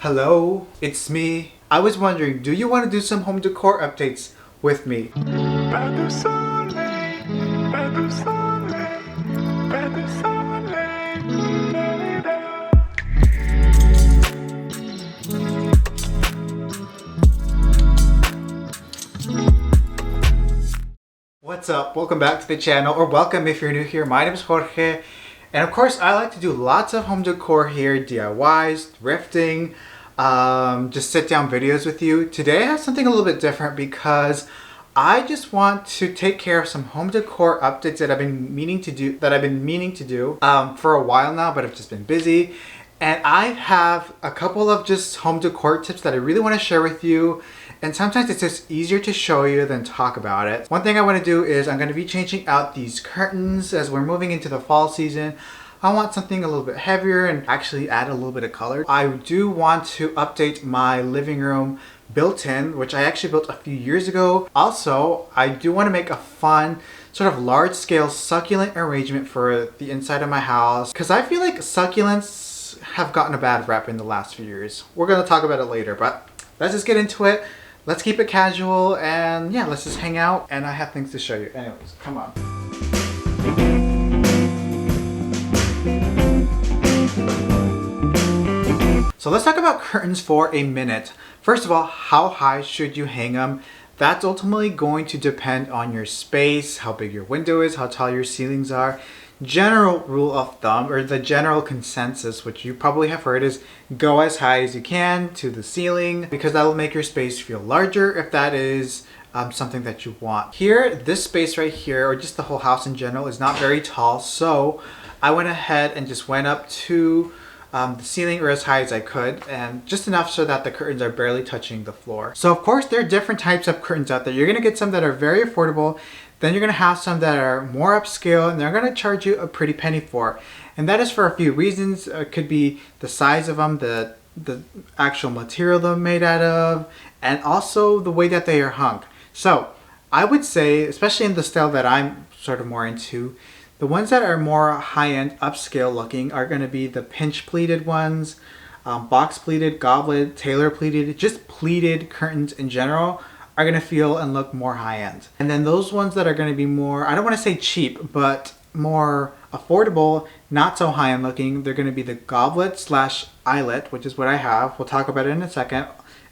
Hello, it's me. I was wondering, do you want to do some home decor updates with me? What's up? Welcome back to the channel, or welcome if you're new here. My name is Jorge, and of course I like to do lots of home decor here, DIYs, thrifting, just sit down videos with you. Today I have something a little bit different because I just want to take care of some home decor updates that I've been meaning to do for a while now, but I've just been busy. And I have a couple of just home decor tips that I really want to share with you. And sometimes it's just easier to show you than talk about it. One thing I want to do is I'm going to be changing out these curtains as we're moving into the fall season. I want something a little bit heavier and actually add a little bit of color. I do want to update my living room built-in, which I actually built a few years ago. Also, I do want to make a fun sort of large-scale succulent arrangement for the inside of my house, because I feel like succulents have gotten a bad rep in the last few years. We're going to talk about it later, but let's just get into it. Let's keep it casual, and yeah, let's just hang out, and I have things to show you. Anyways, come on. So let's talk about curtains for a minute. First of all, how high should you hang them? That's ultimately going to depend on your space, how big your window is, how tall your ceilings are. General rule of thumb, or the general consensus, which you probably have heard, is go as high as you can to the ceiling, because that'll make your space feel larger if that is something that you want. Here, this space right here, or just the whole house in general, is not very tall, so I went ahead and just went up to the ceiling, or as high as I could, and just enough so that the curtains are barely touching the floor. So of course there are different types of curtains out there. You're gonna get some that are very affordable, then you're gonna have some that are more upscale, and they're gonna charge you a pretty penny for. And that is for a few reasons. It could be the size of them, the actual material they're made out of, and also the way that they are hung. So I would say, especially in the style that I'm sort of more into, the ones that are more high-end, upscale looking are going to be the pinch pleated ones, box pleated, goblet, tailor pleated, just pleated curtains in general are going to feel and look more high-end. And then those ones that are going to be more, I don't want to say cheap, but more affordable, not so high-end looking, they're going to be the goblet slash eyelet, which is what I have. We'll talk about it in a second,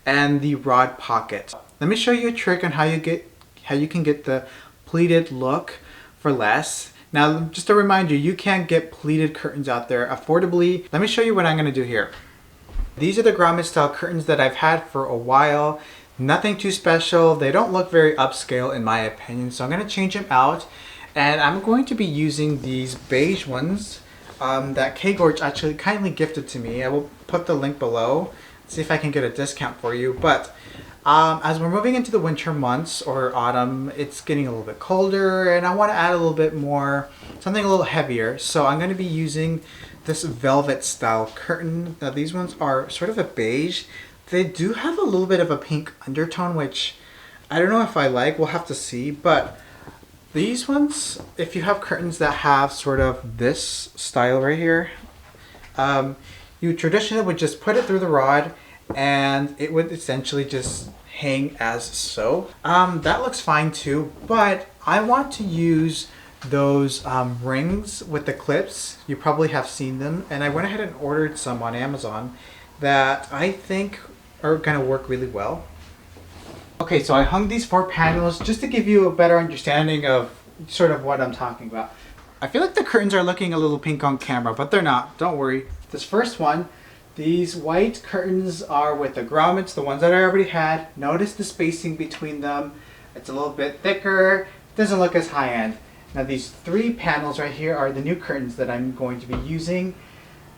and the rod pocket. Let me show you a trick on how you can get the pleated look for less. Now, just to remind you, you can get pleated curtains out there affordably. Let me show you what I'm going to do here. These are the grommet style curtains that I've had for a while. Nothing too special. They don't look very upscale in my opinion, so I'm going to change them out. And I'm going to be using these beige ones that K-Gorge actually kindly gifted to me. I will put the link below. See if I can get a discount for you. But as we're moving into the winter months or autumn, it's getting a little bit colder, and I want to add a little bit more, something a little heavier. So I'm going to be using this velvet style curtain. Now these ones are sort of a beige. They do have a little bit of a pink undertone, which I don't know if I like. We'll have to see. But these ones, if you have curtains that have sort of this style right here, you traditionally would just put it through the rod, and it would essentially just hang as so. That looks fine too, but I want to use those rings with the clips. You probably have seen them, and I went ahead and ordered some on Amazon that I think are gonna work really well. Okay, so I hung these 4 panels just to give you a better understanding of sort of what I'm talking about. I feel like the curtains are looking a little pink on camera, but they're not, don't worry. This first one, these white curtains are with the grommets, the ones that I already had. Notice the spacing between them. It's a little bit thicker. It doesn't look as high-end. Now these 3 panels right here are the new curtains that I'm going to be using.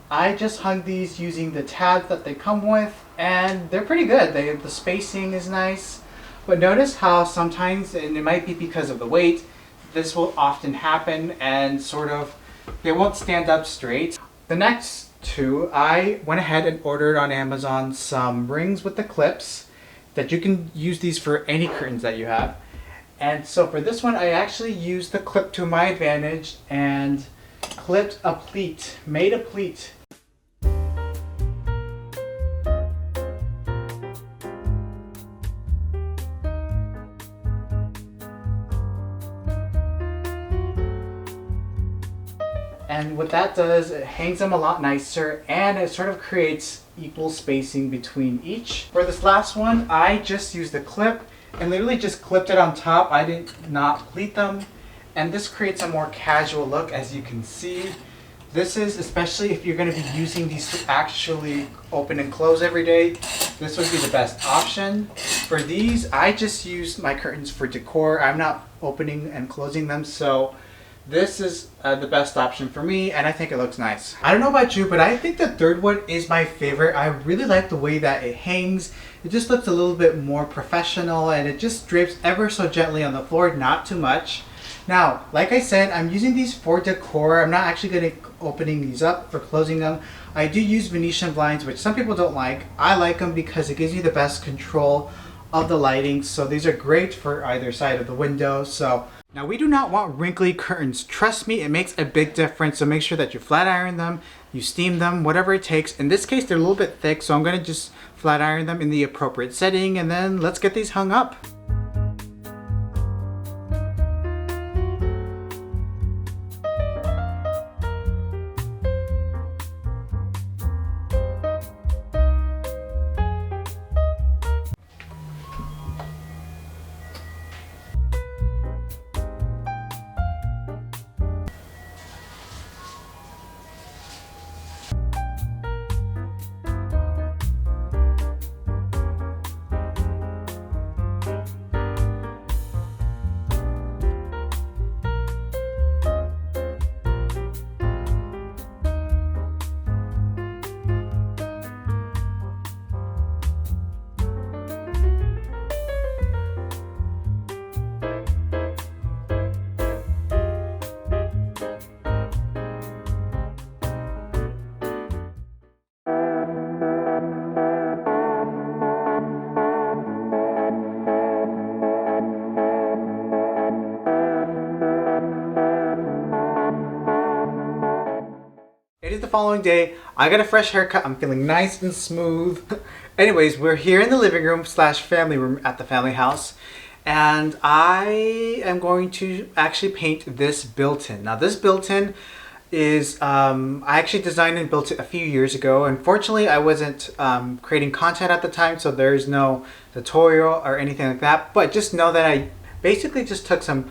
I just hung these using the tabs that they come with, and they're pretty good. The spacing is nice. But notice how sometimes, and it might be because of the weight, this will often happen and sort of, they won't stand up straight. The next 2, I went ahead and ordered on Amazon some rings with the clips that you can use these for any curtains that you have. And so for this one, I actually used the clip to my advantage and clipped a pleat, made a pleat. And what that does, it hangs them a lot nicer and it sort of creates equal spacing between each. For this last one, I just used a clip and literally just clipped it on top. I did not pleat them. And this creates a more casual look, as you can see. This is, especially if you're going to be using these to actually open and close every day, this would be the best option. For these, I just use my curtains for decor. I'm not opening and closing them, so this is the best option for me, and I think it looks nice. I don't know about you, but I think the third one is my favorite. I really like the way that it hangs. It just looks a little bit more professional, and it just drapes ever so gently on the floor, not too much. Now, like I said, I'm using these for decor. I'm not actually going to opening these up or closing them. I do use Venetian blinds, which some people don't like. I like them because it gives you the best control of the lighting. So these are great for either side of the window. So now we do not want wrinkly curtains. Trust me, it makes a big difference. So make sure that you flat iron them, you steam them, whatever it takes. In this case, they're a little bit thick, so I'm going to just flat iron them in the appropriate setting, and then let's get these hung up. It is the following day. I got a fresh haircut. I'm feeling nice and smooth. Anyways, we're here in the living room slash family room at the family house. And I am going to actually paint this built-in. Now this built-in is, I actually designed and built it a few years ago. Unfortunately, I wasn't creating content at the time, so there's no tutorial or anything like that. But just know that I basically just took some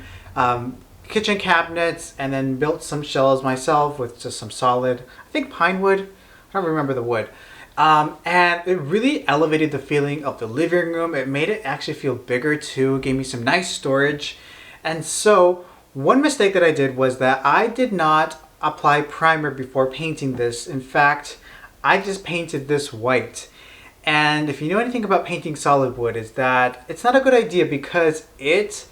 kitchen cabinets and then built some shelves myself with just some solid, I think pine wood, I don't remember the wood. And it really elevated the feeling of the living room. It made it actually feel bigger too, gave me some nice storage. And so one mistake that I did was that I did not apply primer before painting this. In fact, I just painted this white. And if you know anything about painting solid wood, is that it's not a good idea because it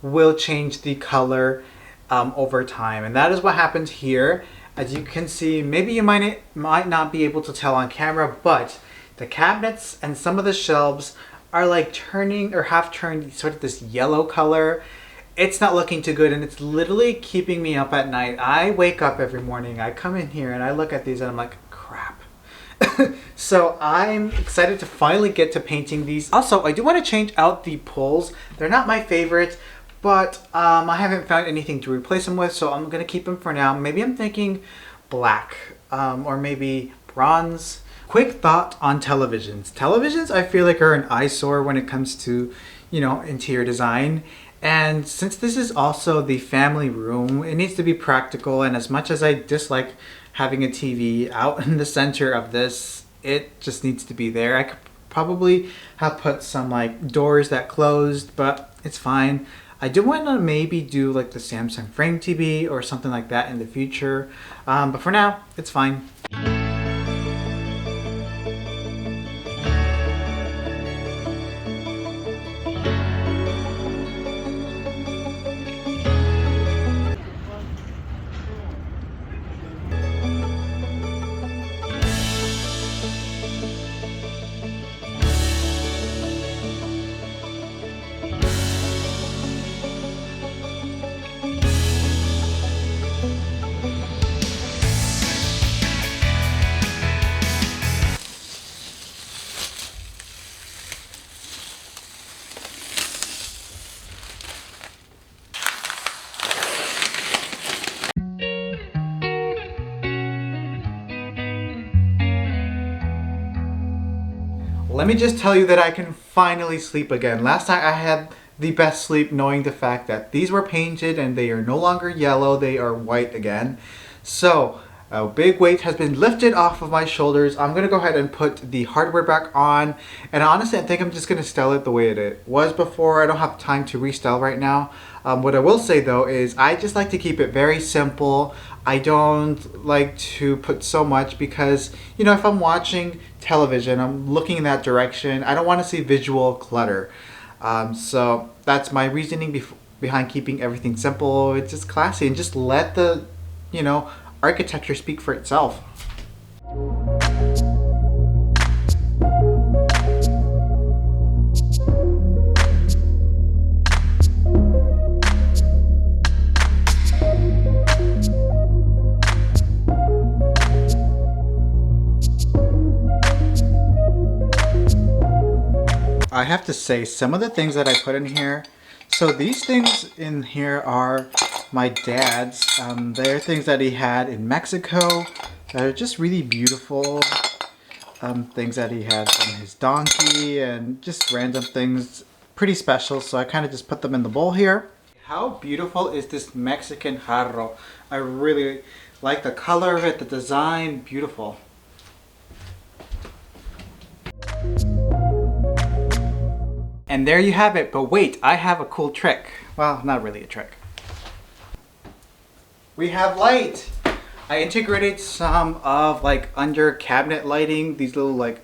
will change the color over time, and that is what happened here. As you can see, maybe you might not be able to tell on camera, but the cabinets and some of the shelves are like turning or half turned sort of this yellow color. It's not looking too good, and it's literally keeping me up at night. I wake up every morning, I come in here and I look at these and I'm like, crap. So I'm excited to finally get to painting these. Also, I do want to change out the pulls. They're not my favorite, but I haven't found anything to replace them with, so I'm going to keep them for now. Maybe I'm thinking black or maybe bronze. Quick thought on televisions. Televisions, I feel like, are an eyesore when it comes to, you know, interior design. And since this is also the family room, it needs to be practical. And as much as I dislike having a TV out in the center of this, it just needs to be there. I could probably have put some like doors that closed, but it's fine. I do want to maybe do like the Samsung Frame TV or something like that in the future, but for now, it's fine. let me just tell you that I can finally sleep again. Last night I had the best sleep knowing the fact that these were painted and they are no longer yellow, they are white again. So a big weight has been lifted off of my shoulders. I'm gonna go ahead and put the hardware back on, and honestly I think I'm just gonna style it the way it was before. I don't have time to restyle right now. What I will say though is I just like to keep it very simple. I don't like to put so much because, you know, if I'm watching television, I'm looking in that direction. I don't want to see visual clutter. So that's my reasoning behind keeping everything simple. It's just classy and just let the, you know, architecture speak for itself. I have to say, some of the things that I put in here, so these things in here are my dad's. They're things that he had in Mexico that are just really beautiful. Things that he had from his donkey and just random things, pretty special. So I kind of just put them in the bowl here. How beautiful is this Mexican jarro? I really like the color of it, the design, beautiful. And there you have it, but wait, I have a cool trick. Well, not really a trick. We have light. I integrated some of like under cabinet lighting, these little like,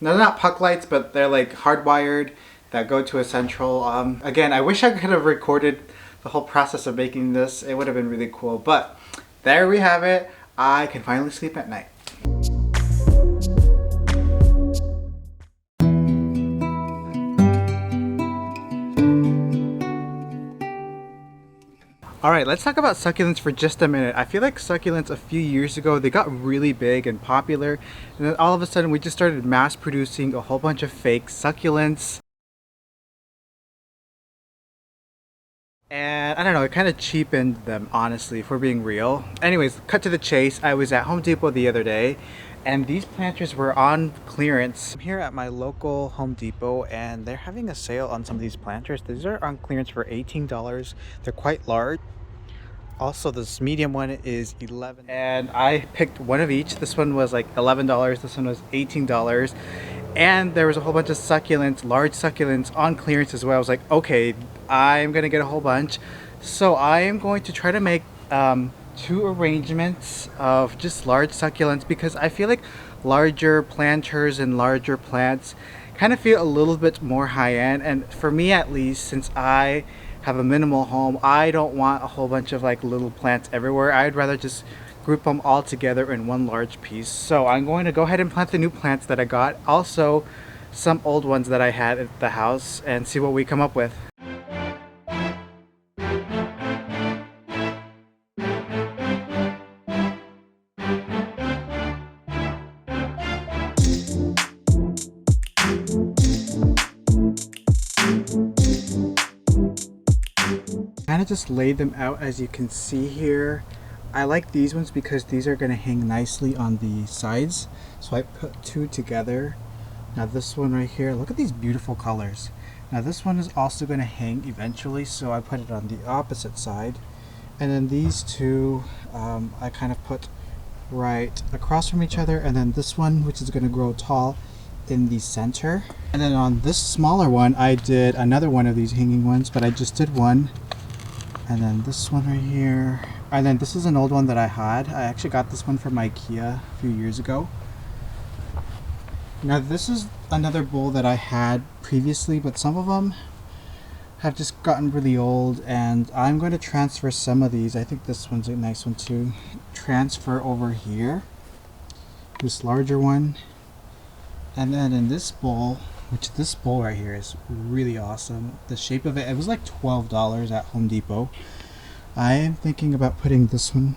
they're not puck lights, but they're like hardwired that go to a central. Again, I wish I could have recorded the whole process of making this. It would have been really cool, but there we have it. I can finally sleep at night. Alright, let's talk about succulents for just a minute. I feel like succulents a few years ago, they got really big and popular, and then all of a sudden we just started mass producing a whole bunch of fake succulents. And I don't know, it kind of cheapened them, honestly, if we're being real. Anyways, cut to the chase. I was at Home Depot the other day, and these planters were on clearance. I'm here at my local Home Depot, and they're having a sale on some of these planters. These are on clearance for $18. They're quite large. Also, this medium one is $11, and I picked one of each. This one was like $11, this one was $18, and there was a whole bunch of succulents, large succulents on clearance as well. I was like, okay, I'm gonna get a whole bunch. So I am going to try to make 2 arrangements of just large succulents, because I feel like larger planters and larger plants kind of feel a little bit more high-end, and for me at least, since I have a minimal home, I don't want a whole bunch of like little plants everywhere. I'd rather just group them all together in one large piece. So I'm going to go ahead and plant the new plants that I got, also some old ones that I had at the house, and see what we come up with. Kind of just lay them out as you can see here. I like these ones because these are going to hang nicely on the sides, so I put 2 together. Now this one right here, look at these beautiful colors. Now this one is also going to hang eventually, so I put it on the opposite side, and then these 2 I kind of put right across from each other, and then this one, which is going to grow tall, in the center. And then on this smaller one I did another one of these hanging ones, but I just did one. And then this one right here, and then this is an old one that I had. I actually got this one from IKEA a few years ago. Now this is another bowl that I had previously, but some of them have just gotten really old, and I'm going to transfer some of these. I think this one's a nice one to transfer over here, this larger one. And then in this bowl, which this bowl right here is really awesome. The shape of it, it was like $12 at Home Depot. I am thinking about putting this one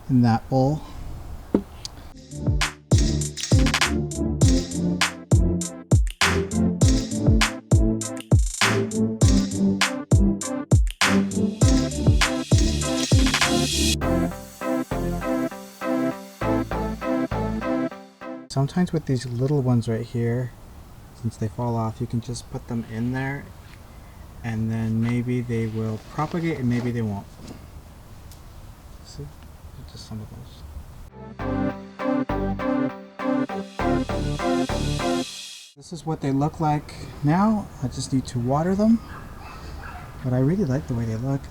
in that bowl. sometimes with these little ones right here, since they fall off, you can just put them in there and then maybe they will propagate and maybe they won't. See? Just some of those. This is what they look like now. I just need to water them, but I really like the way they look.